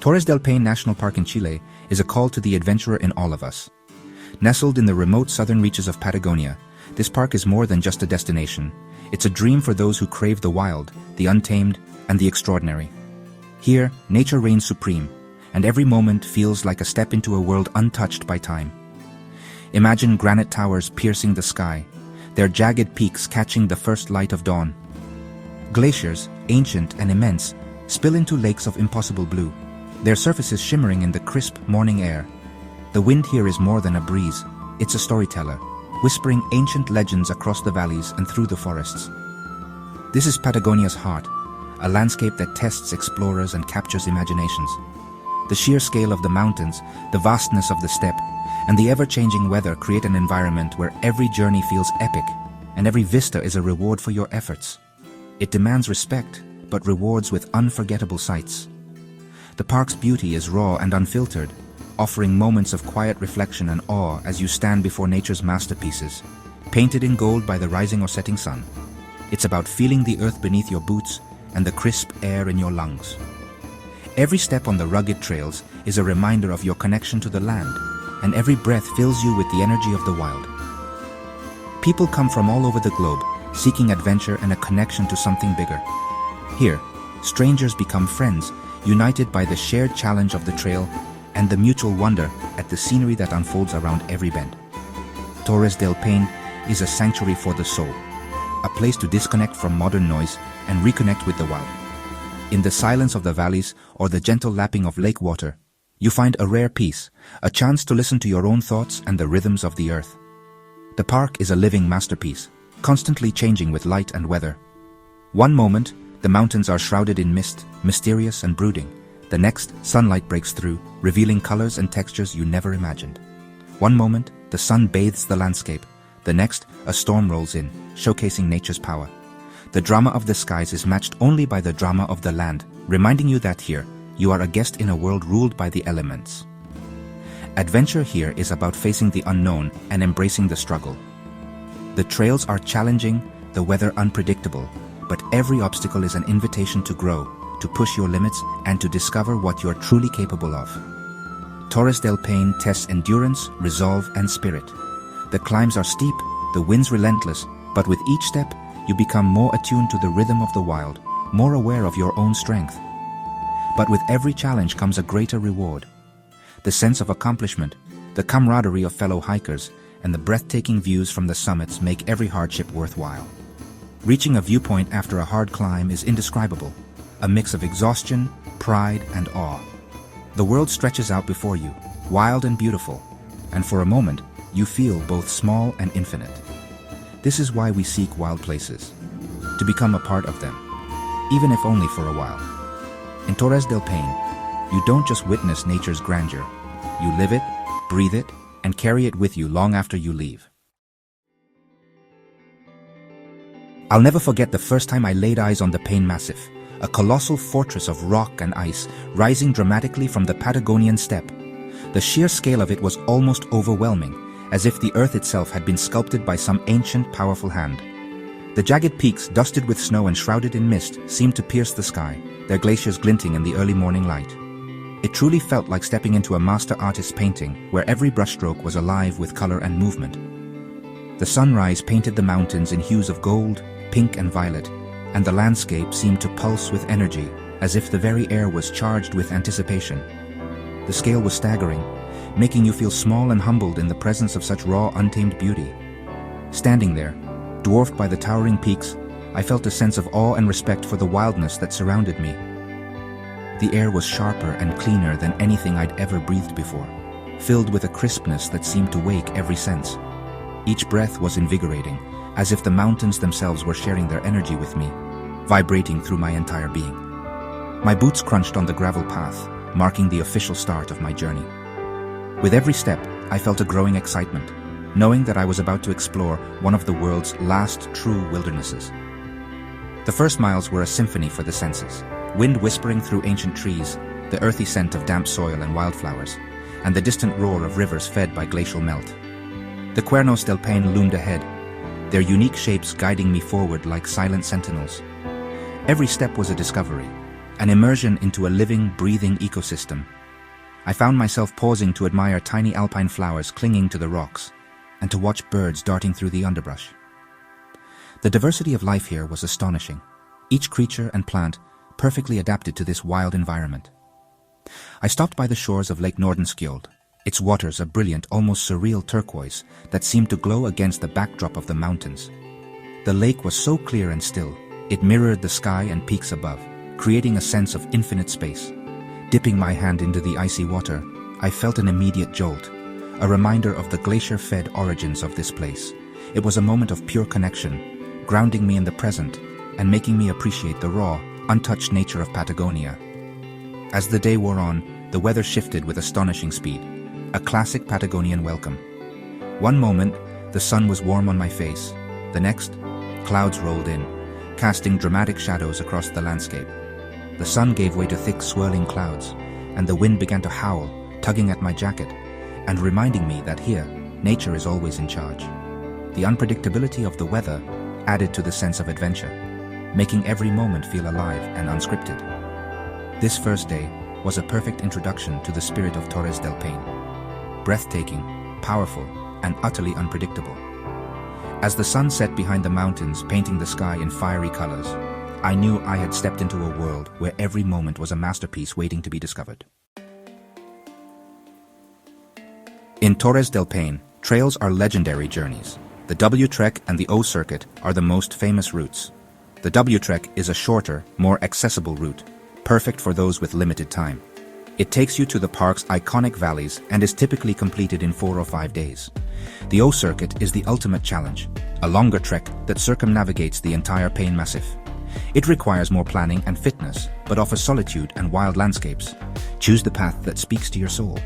Torres del Paine National Park in Chile is a call to the adventurer in all of us. Nestled in the remote southern reaches of Patagonia, this park is more than just a destination. It's a dream for those who crave the wild, the untamed, and the extraordinary. Here, nature reigns supreme, and every moment feels like a step into a world untouched by time. Imagine granite towers piercing the sky, their jagged peaks catching the first light of dawn. Glaciers, ancient and immense, spill into lakes of impossible blue, their surfaces shimmering in the crisp morning air. The wind here is more than a breeze, it's a storyteller, whispering ancient legends across the valleys and through the forests. This is Patagonia's heart, a landscape that tests explorers and captures imaginations. The sheer scale of the mountains, the vastness of the steppe, and the ever-changing weather create an environment where every journey feels epic, and every vista is a reward for your efforts. It demands respect, but rewards with unforgettable sights. The park's beauty is raw and unfiltered, offering moments of quiet reflection and awe as you stand before nature's masterpieces, painted in gold by the rising or setting sun. It's about feeling the earth beneath your boots and the crisp air in your lungs. Every step on the rugged trails is a reminder of your connection to the land, and every breath fills you with the energy of the wild. People come from all over the globe, seeking adventure and a connection to something bigger. Here, strangers become friends, united by the shared challenge of the trail and the mutual wonder at the scenery that unfolds around every bend. Torres del Paine is a sanctuary for the soul, a place to disconnect from modern noise and reconnect with the wild. In the silence of the valleys or the gentle lapping of lake water, you find a rare peace, a chance to listen to your own thoughts and the rhythms of the earth. The park is a living masterpiece, constantly changing with light and weather. One moment, the mountains are shrouded in mist, mysterious and brooding. The next, sunlight breaks through, revealing colors and textures you never imagined. One moment, the sun bathes the landscape. The next, a storm rolls in, showcasing nature's power. The drama of the skies is matched only by the drama of the land, reminding you that here, you are a guest in a world ruled by the elements. Adventure here is about facing the unknown and embracing the struggle. The trails are challenging, the weather unpredictable, but every obstacle is an invitation to grow, to push your limits, and to discover what you're truly capable of. Torres del Paine tests endurance, resolve, and spirit. The climbs are steep, the winds relentless, but with each step, you become more attuned to the rhythm of the wild, more aware of your own strength. But with every challenge comes a greater reward. The sense of accomplishment, the camaraderie of fellow hikers, and the breathtaking views from the summits make every hardship worthwhile. Reaching a viewpoint after a hard climb is indescribable, a mix of exhaustion, pride, and awe. The world stretches out before you, wild and beautiful, and for a moment, you feel both small and infinite. This is why we seek wild places, to become a part of them, even if only for a while. In Torres del Paine, you don't just witness nature's grandeur, you live it, breathe it, and carry it with you long after you leave. I'll never forget the first time I laid eyes on the Paine Massif, a colossal fortress of rock and ice rising dramatically from the Patagonian steppe. The sheer scale of it was almost overwhelming, as if the earth itself had been sculpted by some ancient, powerful hand. The jagged peaks, dusted with snow and shrouded in mist, seemed to pierce the sky, their glaciers glinting in the early morning light. It truly felt like stepping into a master artist's painting, where every brushstroke was alive with color and movement. The sunrise painted the mountains in hues of gold, pink and violet, and the landscape seemed to pulse with energy, as if the very air was charged with anticipation. The scale was staggering, making you feel small and humbled in the presence of such raw, untamed beauty. Standing there, dwarfed by the towering peaks, I felt a sense of awe and respect for the wildness that surrounded me. The air was sharper and cleaner than anything I'd ever breathed before, filled with a crispness that seemed to wake every sense. Each breath was invigorating, as if the mountains themselves were sharing their energy with me, vibrating through my entire being. My boots crunched on the gravel path, marking the official start of my journey. With every step, I felt a growing excitement, knowing that I was about to explore one of the world's last true wildernesses. The first miles were a symphony for the senses, wind whispering through ancient trees, the earthy scent of damp soil and wildflowers, and the distant roar of rivers fed by glacial melt. The Cuernos del Paine loomed ahead, their unique shapes guiding me forward like silent sentinels. Every step was a discovery, an immersion into a living, breathing ecosystem. I found myself pausing to admire tiny alpine flowers clinging to the rocks and to watch birds darting through the underbrush. The diversity of life here was astonishing, each creature and plant perfectly adapted to this wild environment. I stopped by the shores of Lake Nordenskjöld, its waters a brilliant, almost surreal turquoise that seemed to glow against the backdrop of the mountains. The lake was so clear and still, it mirrored the sky and peaks above, creating a sense of infinite space. Dipping my hand into the icy water, I felt an immediate jolt, a reminder of the glacier-fed origins of this place. It was a moment of pure connection, grounding me in the present and making me appreciate the raw, untouched nature of Patagonia. As the day wore on, the weather shifted with astonishing speed, a classic Patagonian welcome. One moment, the sun was warm on my face. The next, clouds rolled in, casting dramatic shadows across the landscape. The sun gave way to thick, swirling clouds, and the wind began to howl, tugging at my jacket, and reminding me that here, nature is always in charge. The unpredictability of the weather added to the sense of adventure, making every moment feel alive and unscripted. This first day was a perfect introduction to the spirit of Torres del Paine. Breathtaking, powerful, and utterly unpredictable. As the sun set behind the mountains, painting the sky in fiery colors, I knew I had stepped into a world where every moment was a masterpiece waiting to be discovered. In Torres del Paine, trails are legendary journeys. The W Trek and the O Circuit are the most famous routes. The W Trek is a shorter, more accessible route, perfect for those with limited time. It takes you to the park's iconic valleys and is typically completed in 4 or 5 days. The O Circuit is the ultimate challenge, a longer trek that circumnavigates the entire Paine Massif. It requires more planning and fitness, but offers solitude and wild landscapes. Choose the path that speaks to your soul.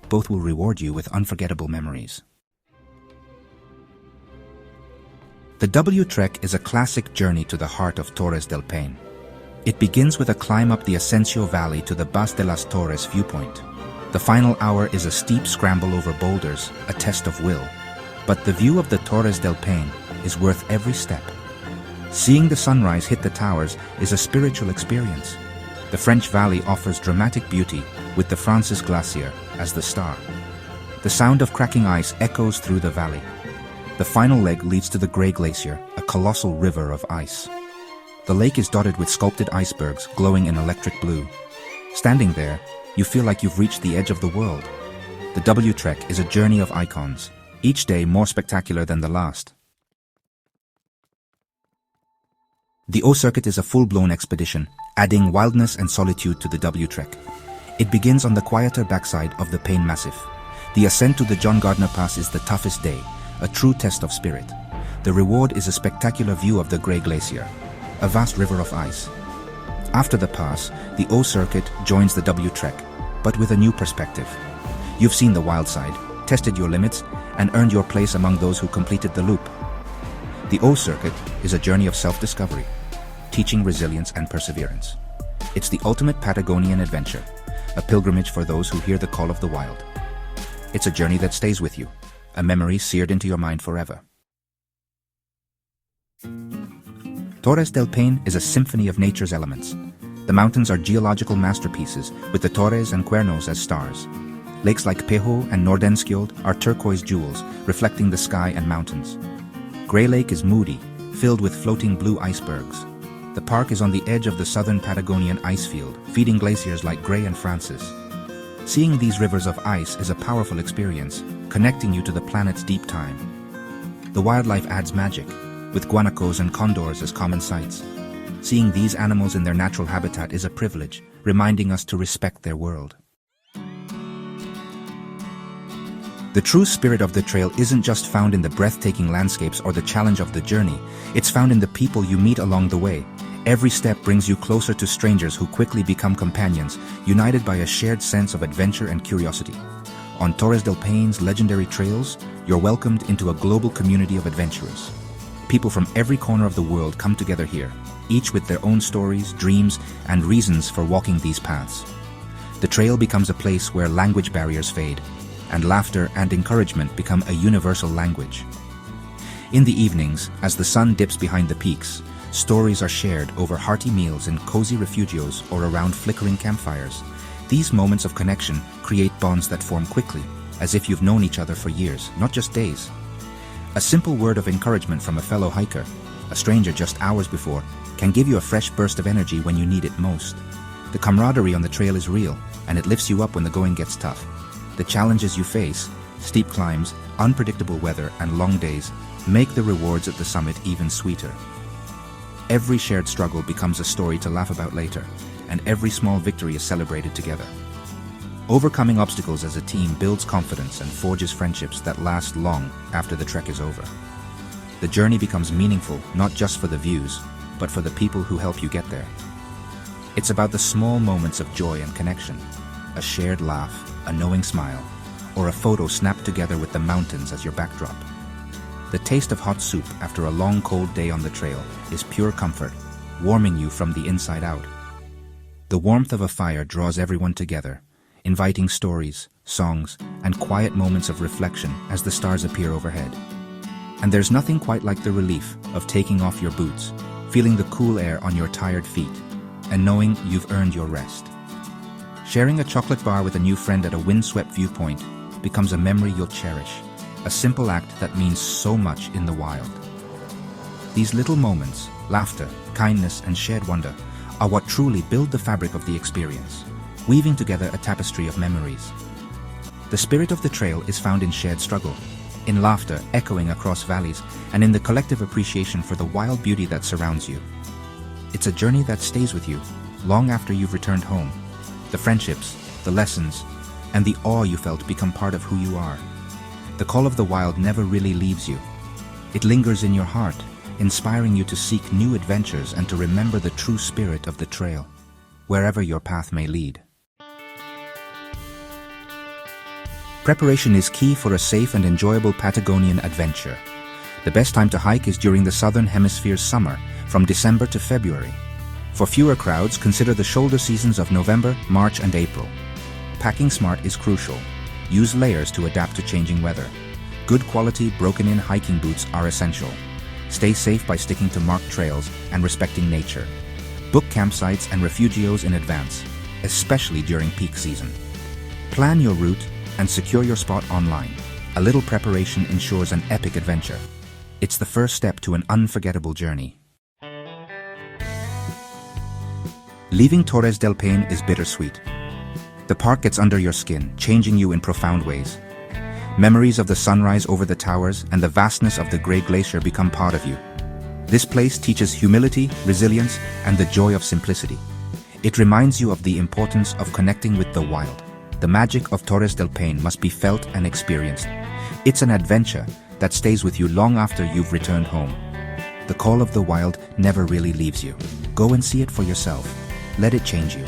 Both will reward you with unforgettable memories. The W Trek is a classic journey to the heart of Torres del Paine. It begins with a climb up the Ascencio Valley to the Bas de las Torres viewpoint. The final hour is a steep scramble over boulders, a test of will. But the view of the Torres del Paine is worth every step. Seeing the sunrise hit the towers is a spiritual experience. The French Valley offers dramatic beauty, with the Francis Glacier as the star. The sound of cracking ice echoes through the valley. The final leg leads to the Grey Glacier, a colossal river of ice. The lake is dotted with sculpted icebergs glowing in electric blue. Standing there, you feel like you've reached the edge of the world. The W Trek is a journey of icons, each day more spectacular than the last. The O Circuit is a full-blown expedition, adding wildness and solitude to the W Trek. It begins on the quieter backside of the Paine Massif. The ascent to the John Gardner Pass is the toughest day, a true test of spirit. The reward is a spectacular view of the Grey Glacier, a vast river of ice. After the pass, the O Circuit joins the W Trek, but with a new perspective. You've seen the wild side, tested your limits, and earned your place among those who completed the loop. The O Circuit is a journey of self-discovery, teaching resilience and perseverance. It's the ultimate Patagonian adventure, a pilgrimage for those who hear the call of the wild. It's a journey that stays with you, a memory seared into your mind forever. Torres del Paine is a symphony of nature's elements. The mountains are geological masterpieces, with the Torres and Cuernos as stars. Lakes like Pejo and Nordenskjöld are turquoise jewels, reflecting the sky and mountains. Grey Lake is moody, filled with floating blue icebergs. The park is on the edge of the southern Patagonian ice field, feeding glaciers like Grey and Francis. Seeing these rivers of ice is a powerful experience, connecting you to the planet's deep time. The wildlife adds magic, with guanacos and condors as common sights. Seeing these animals in their natural habitat is a privilege, reminding us to respect their world. The true spirit of the trail isn't just found in the breathtaking landscapes or the challenge of the journey, it's found in the people you meet along the way. Every step brings you closer to strangers who quickly become companions, united by a shared sense of adventure and curiosity. On Torres del Paine's legendary trails, you're welcomed into a global community of adventurers. People from every corner of the world come together here, each with their own stories, dreams, and reasons for walking these paths. The trail becomes a place where language barriers fade, and laughter and encouragement become a universal language. In the evenings, as the sun dips behind the peaks, Stories are shared over hearty meals in cozy refugios or around flickering campfires. These moments of connection create bonds that form quickly, as if you've known each other for years, not just days. A simple word of encouragement from a fellow hiker, a stranger just hours before, can give you a fresh burst of energy when you need it most. The camaraderie on the trail is real, and it lifts you up when the going gets tough. The challenges you face, steep climbs, unpredictable weather, and long days, make the rewards at the summit even sweeter. Every shared struggle becomes a story to laugh about later, and every small victory is celebrated together. Overcoming obstacles as a team builds confidence and forges friendships that last long after the trek is over. The journey becomes meaningful not just for the views, but for the people who help you get there. It's about the small moments of joy and connection, a shared laugh, a knowing smile, or a photo snapped together with the mountains as your backdrop. The taste of hot soup after a long cold day on the trail is pure comfort, warming you from the inside out. The warmth of a fire draws everyone together, inviting stories, songs, and quiet moments of reflection as the stars appear overhead. And there's nothing quite like the relief of taking off your boots, feeling the cool air on your tired feet, and knowing you've earned your rest. Sharing a chocolate bar with a new friend at a windswept viewpoint becomes a memory you'll cherish, a simple act that means so much in the wild. These little moments, laughter, kindness, and shared wonder, are what truly build the fabric of the experience, weaving together a tapestry of memories. The spirit of the trail is found in shared struggle, in laughter echoing across valleys, and in the collective appreciation for the wild beauty that surrounds you. It's a journey that stays with you long after you've returned home. The friendships, the lessons, and the awe you felt become part of who you are. The call of the wild never really leaves you. It lingers in your heart, inspiring you to seek new adventures and to remember the true spirit of the trail, wherever your path may lead. Preparation is key for a safe and enjoyable Patagonian adventure. The best time to hike is during the Southern Hemisphere's summer, from December to February. For fewer crowds, consider the shoulder seasons of November, March, and April. Packing smart is crucial. Use layers to adapt to changing weather. Good quality, broken-in hiking boots are essential. Stay safe by sticking to marked trails and respecting nature. Book campsites and refugios in advance, especially during peak season. Plan your route and secure your spot online. A little preparation ensures an epic adventure. It's the first step to an unforgettable journey. Leaving Torres del Paine is bittersweet. The park gets under your skin, changing you in profound ways. Memories of the sunrise over the towers and the vastness of the Great Glacier become part of you. This place teaches humility, resilience, and the joy of simplicity. It reminds you of the importance of connecting with the wild. The magic of Torres del Paine must be felt and experienced. It's an adventure that stays with you long after you've returned home. The call of the wild never really leaves you. Go and see it for yourself. Let it change you.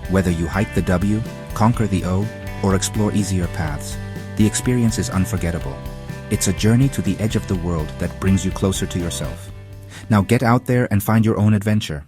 Whether you hike the W, conquer the O, or explore easier paths, the experience is unforgettable. It's a journey to the edge of the world that brings you closer to yourself. Now get out there and find your own adventure.